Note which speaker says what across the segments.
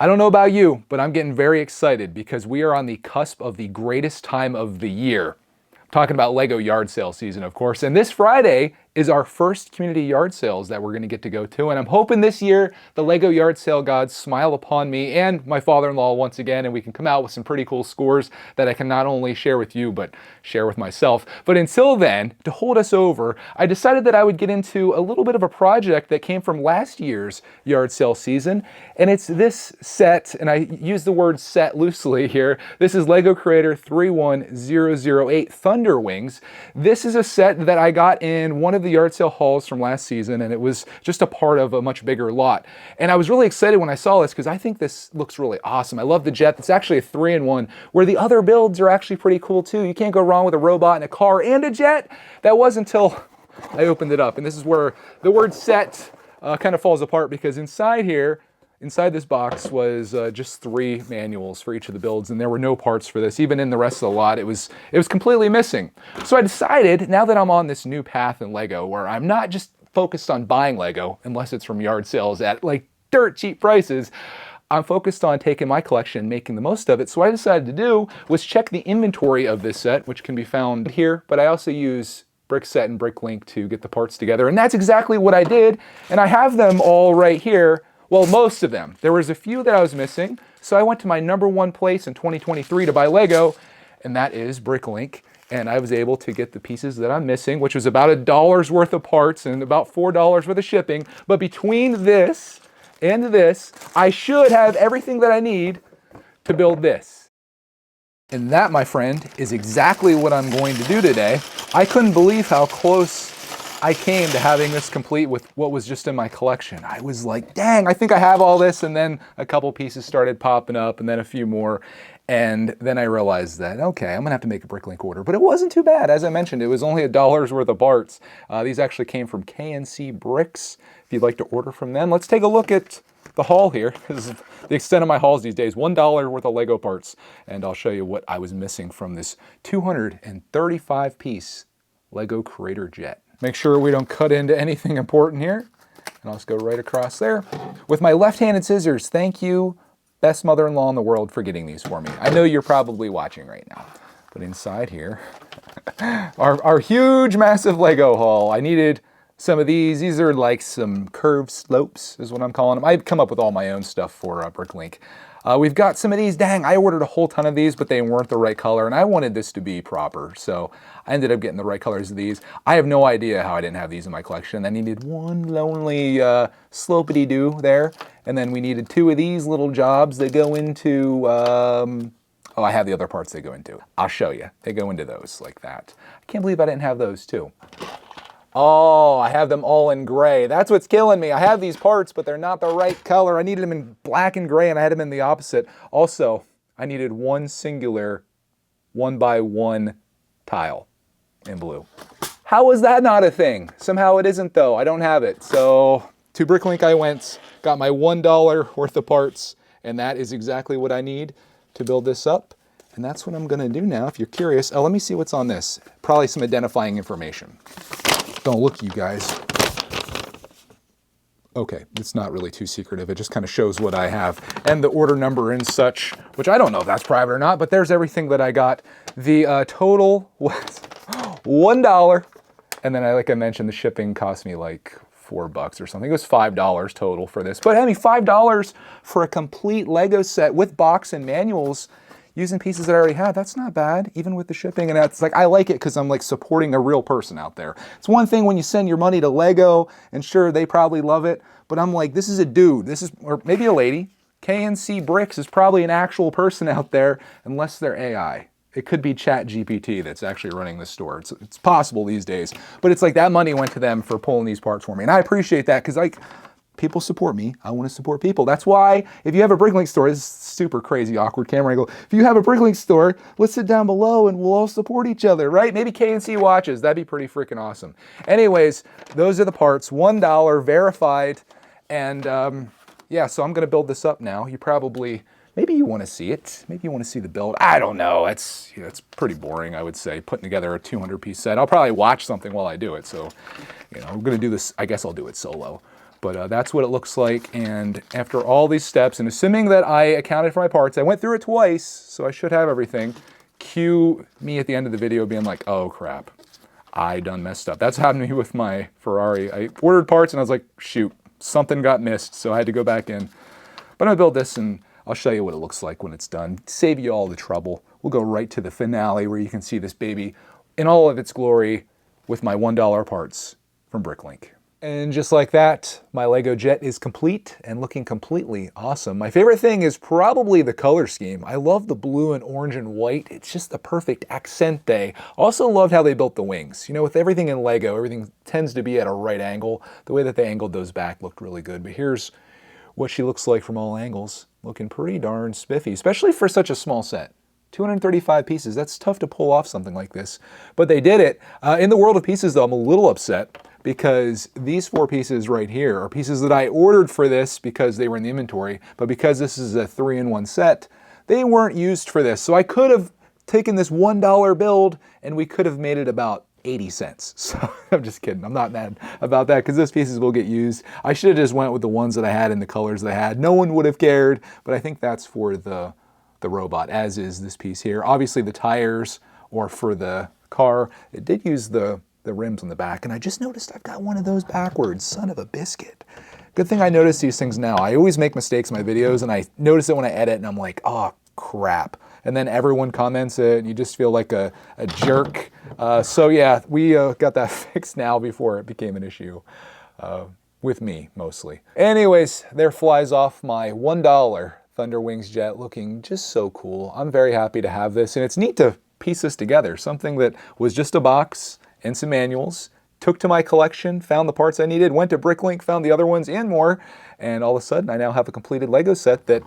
Speaker 1: I don't know about you, but I'm getting very excited because we are on the cusp of the greatest time of the year. I'm talking about Lego yard sale season, of course. And this Friday is our first community yard sales that we're going to get to go to. And I'm hoping this year the Lego yard sale gods smile upon me and my father-in-law once again, and we can come out with some pretty cool scores that I can not only share with you, but share with myself. But until then, to hold us over, I decided that I would get into a little bit of a project that came from last year's yard sale season. And it's this set, and I use the word set loosely here. This is Lego Creator 31008 Thunder Wings. This is a set that I got in one of the yard sale hauls from last season, and it was just a part of a much bigger lot. And I was really excited when I saw this because I think this looks really awesome. I love the jet. It's actually a 3-in-1, where the other builds are actually pretty cool too. You can't go wrong with a robot and a car and a jet. That was until I opened it up. And this is where the word set kind of falls apart, because inside here, inside this box was just 3 manuals for each of the builds, and there were no parts for this. Even in the rest of the lot, it was completely missing. So I decided, now that I'm on this new path in Lego, where I'm not just focused on buying Lego, unless it's from yard sales at like dirt cheap prices, I'm focused on taking my collection, making the most of it. So what I decided to do was check the inventory of this set, which can be found here, but I also use Brickset and Bricklink to get the parts together. And that's exactly what I did. And I have them all right here. Well, most of them. There was a few that I was missing, so I went to my #1 place in 2023 to buy Lego, and that is Bricklink. And I was able to get the pieces that I'm missing, which was about $1 worth of parts and about $4 worth of shipping. But between this and this, I should have everything that I need to build this. And that, my friend, is exactly what I'm going to do today. I couldn't believe how close I came to having this complete with what was just in my collection. I was like, dang, I think I have all this. And then a couple pieces started popping up, and then a few more. And then I realized that, okay, I'm gonna have to make a Bricklink order. But it wasn't too bad. As I mentioned, it was only $1 worth of parts. These actually came from KNC Bricks. If you'd like to order from them, let's take a look at the haul here. This is the extent of my hauls these days, $1 worth of Lego parts. And I'll show you what I was missing from this 235 piece Lego Creator Jet. Make sure we don't cut into anything important here. And I'll just go right across there. With my left-handed scissors, thank you, best mother-in-law in the world, for getting these for me. I know you're probably watching right now. But inside here, our huge, massive Lego haul. I needed some of these. These are like some curved slopes, is what I'm calling them. I've come up with all my own stuff for Bricklink. We've got some of these. Dang, I ordered a whole ton of these, but they weren't the right color, and I wanted this to be proper, so I ended up getting the right colors of these. I have no idea how I didn't have these in my collection. I needed one lonely slopity-doo there, and then we needed 2 of these little jobs that go into, oh, I have the other parts they go into. I'll show you. They go into those like that. I can't believe I didn't have those too. Oh, I have them all in gray. That's what's killing me. I have these parts, but they're not the right color. I needed them in black and gray, and I had them in the opposite. Also, I needed one singular 1x1 tile in blue. How is that not a thing? Somehow it isn't, though. I don't have it. So to Bricklink I went, got my $1 worth of parts, and that is exactly what I need to build this up. And that's what I'm going to do now. If you're curious, let me see what's on this. Probably some identifying information. Don't look, you guys. Okay, it's not really too secretive. It just kind of shows what I have and the order number and such, which I don't know if that's private or not, but there's everything that I got. The total was $1. And then, like I mentioned, the shipping cost me like $4 or something. It was $5 total for this. But I mean, $5 for a complete Lego set with box and manuals, using pieces that I already had, that's not bad, even with the shipping. And that's like, I like it because I'm like supporting a real person out there. It's one thing when you send your money to Lego, and sure, they probably love it, but I'm like, this is a dude, this is, or maybe a lady. KNC Bricks is probably an actual person out there, unless they're AI. It could be ChatGPT that's actually running the store. It's possible these days, but it's like that money went to them for pulling these parts for me. And I appreciate that, because like, people support me. I want to support people. That's why if you have a Bricklink store, this is super crazy, awkward camera angle. If you have a Bricklink store, let's sit down below and we'll all support each other, right? Maybe KNC watches. That'd be pretty freaking awesome. Anyways, those are the parts. $1 verified. And yeah, so I'm going to build this up now. You probably, maybe you want to see it. Maybe you want to see the build. I don't know. It's pretty boring, I would say, putting together a 200-piece set. I'll probably watch something while I do it. So, we're going to do this. I guess I'll do it solo. But that's what it looks like, and after all these steps, and assuming that I accounted for my parts, I went through it twice, so I should have everything. Cue me at the end of the video being like, oh crap, I done messed up. That's what happened to me with my Ferrari. I ordered parts and I was like, shoot, something got missed, so I had to go back in. But I'm gonna build this and I'll show you what it looks like when it's done. Save you all the trouble. We'll go right to the finale where you can see this baby in all of its glory with my $1 parts from Bricklink. And just like that, my Lego jet is complete and looking completely awesome. My favorite thing is probably the color scheme. I love the blue and orange and white. It's just the perfect accente. Also loved how they built the wings. You know, with everything in Lego, everything tends to be at a right angle. The way that they angled those back looked really good. But here's what she looks like from all angles. Looking pretty darn spiffy, especially for such a small set. 235 pieces, that's tough to pull off something like this. But they did it. In the world of pieces though, I'm a little upset because these 4 pieces right here are pieces that I ordered for this because they were in the inventory, but because this is a 3-in-1 set, they weren't used for this. So I could have taken this $1 build and we could have made it about 80 cents. So I'm just kidding. I'm not mad about that because those pieces will get used. I should have just went with the ones that I had in the colors that I had. No one would have cared, but I think that's for the robot, as is this piece here. Obviously the tires, or for the car, it did use the rims on the back, and I just noticed I've got one of those backwards. Son of a biscuit. Good thing I notice these things now. I always make mistakes in my videos, and I notice it when I edit, and I'm like, oh crap. And then everyone comments it, and you just feel like a jerk. So yeah, we got that fixed now before it became an issue. With me, mostly. Anyways, there flies off my $1 Thunder Wings jet, looking just so cool. I'm very happy to have this, and it's neat to piece this together. Something that was just a box and some manuals, took to my collection, found the parts I needed, went to Bricklink, found the other ones and more, and all of a sudden I now have a completed Lego set that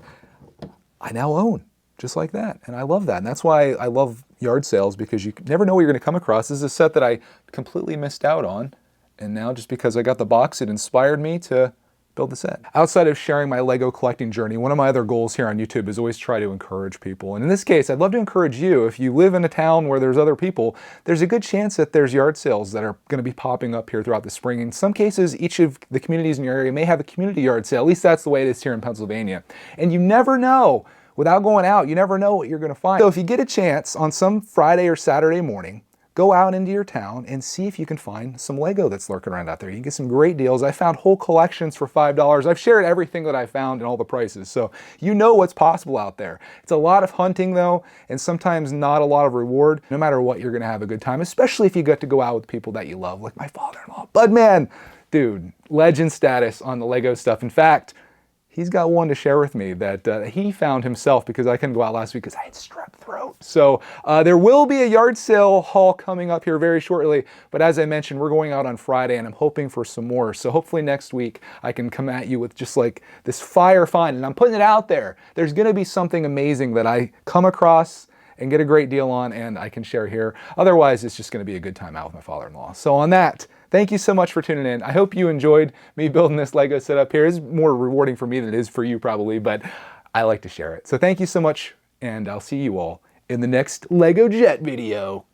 Speaker 1: I now own, just like that. And I love that, and that's why I love yard sales, because you never know what you're gonna come across. This is a set that I completely missed out on, and now just because I got the box, it inspired me to build the set. Outside of sharing my Lego collecting journey, one of my other goals here on YouTube is always try to encourage people. And in this case, I'd love to encourage you. If you live in a town where there's other people, there's a good chance that there's yard sales that are going to be popping up here throughout the spring. In some cases, each of the communities in your area may have a community yard sale. At least that's the way it is here in Pennsylvania. And you never know, without going out, you never know what you're going to find. So if you get a chance on some Friday or Saturday morning, go out into your town and see if you can find some Lego that's lurking around out there. You can get some great deals. I found whole collections for $5. I've shared everything that I found and all the prices, so you know what's possible out there. It's a lot of hunting though, and sometimes not a lot of reward. No matter what, you're gonna have a good time, especially if you get to go out with people that you love, like my father-in-law. Budman, dude, legend status on the Lego stuff. In fact, he's got one to share with me that he found himself because I couldn't go out last week because I had strep throat. So there will be a yard sale haul coming up here very shortly. But as I mentioned, we're going out on Friday and I'm hoping for some more. So hopefully next week I can come at you with just like this fire find, and I'm putting it out there. There's gonna be something amazing that I come across and get a great deal on and I can share here. Otherwise, it's just gonna be a good time out with my father-in-law. So on that, thank you so much for tuning in. I hope you enjoyed me building this Lego setup here. It's more rewarding for me than it is for you probably, but I like to share it. So thank you so much, and I'll see you all in the next Lego Jet video.